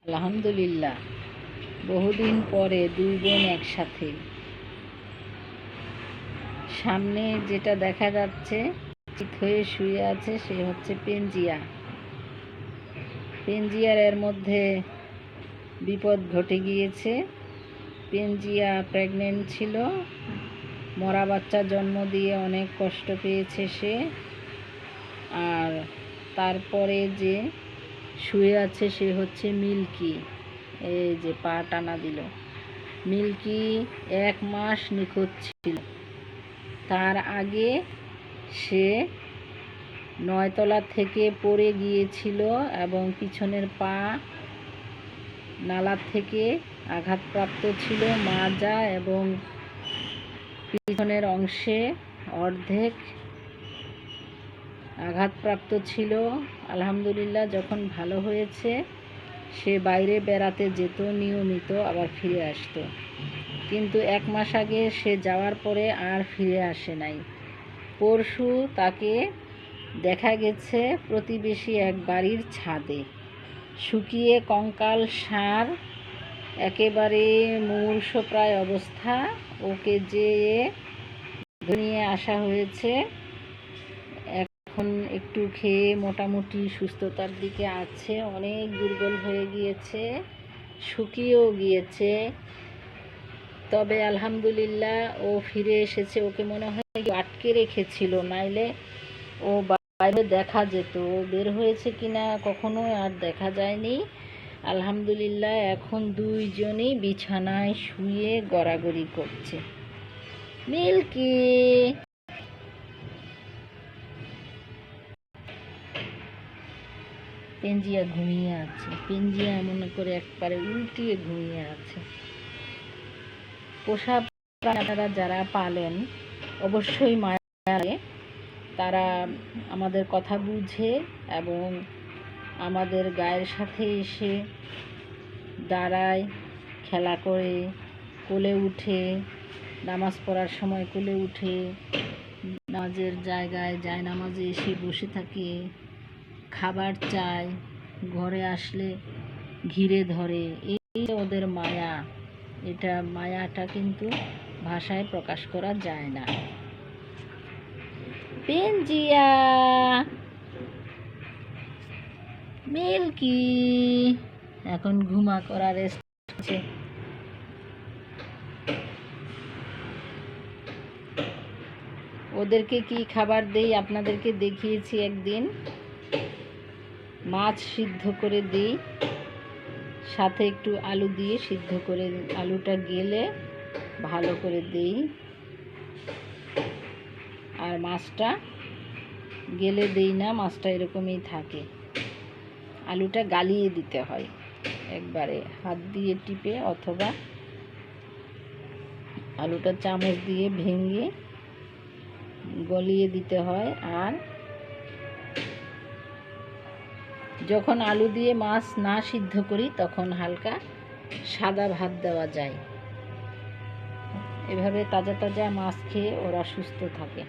আলহামদুলিল্লাহ, বহুদিন পরে দুই বোন একসাথে। সামনে যেটা দেখা যাচ্ছে চিত হয়ে শুয়ে আছে সে হচ্ছে পেনজিয়া। পেনজিয়ার এর মধ্যে বিপদ ঘটে গিয়েছে। পেনজিয়া প্রেগনেন্ট ছিল, মরা বাচ্চা জন্ম দিয়ে অনেক কষ্ট পেয়েছে সে। আর তারপরে যে শুয়ে আছে সে হচ্ছে মিল্কি। এই যে পা টানা দিল। মিল্কি 1 মাস নিখোঁজ ছিল। তার আগে সে 9 তলা থেকে পড়ে গিয়েছিল এবং পিছনের পা নালা থেকে আঘাতপ্রাপ্ত ছিল। মাজা এবং পিছনের অংশে অর্ধেক আঘাতপ্রাপ্ত ছিল। আলহামদুলিল্লাহ, যখন ভালো হয়েছে সে বাইরে বেড়াতে যেত নিয়মিত, আবার ফিরে আসতো। কিন্তু 1 মাস আগে সে যাওয়ার পরে আর ফিরে আসে নাই। পরশু তাকে দেখা গেছে প্রতিবেশী এক বাড়ির ছাদে, শুকিয়ে কঙ্কাল সার, একেবারে মুমূর্ষপ্রায় অবস্থা। ওকে যেয়ে নিয়ে আসা হয়েছে। এখন একটু খেয়ে মোটামুটি সুস্থতার দিকে আছে। অনেক দুর্বল হয়ে গিয়েছে, শুকিয়েও গিয়েছে। তবে আলহামদুলিল্লাহ ও ফিরে এসেছে। ওকে মনে হয় আটকে রেখেছিল, নাইলে ও বাইরে দেখা যেত। ও বের হয়েছে কিনা কখনো আর দেখা যায়নি। আলহামদুলিল্লাহ, এখন দুইজনই বিছানায় শুয়ে গড়াগড়ি করছে। মিল্কি, পেনজিয়া ঘুমিয়ে আছে। পেনজিয়া এমন করে একবারে উল্টিয়ে ঘুমিয়ে আছে। পোষা প্রাণীরা যারা পালেন অবশ্যই মায়া লাগে। তারা আমাদের কথা বুঝে এবং আমাদের গায়ের সাথে এসে দাঁড়ায়, খেলা করে, কোলে উঠে, নামাজ পড়ার সময় কোলে উঠে, নামাজের জায়গায় যায় নামাজে এসে বসে থাকে, খাবার চায়, ঘরে আসলে ঘিরে ধরে। এই ওদের মায়া। এটা মায়াটা কিন্তু ভাষায় প্রকাশ করা যায় না। পেনজিয়া, মিল্কি এখন ঘুমা করা রেস্ট হচ্ছে। ওদেরকে কি খাবার দেই আপনাদেরকে দেখিয়েছি একদিন। মাছ সিদ্ধ করে দিই, সাথে একটু আলু দিয়ে সিদ্ধ করে, আলুটা গেলে ভালো করে দিই। আর মাছটা গেলে দিই না, মাছটা এরকমই থাকে। আলুটা গালিয়ে দিতে হয় একবারে হাত দিয়ে টিপে, অথবা আলুটা চামচ দিয়ে ভেঙে গলিয়ে দিতে হয়। আর যখন আলু দিয়ে মাছ না সিদ্ধ করি তখন হালকা সাদা ভাত দেওয়া যায়। এভাবে তাজা তাজা মাছ খেয়ে ওরা সুস্থ থাকে।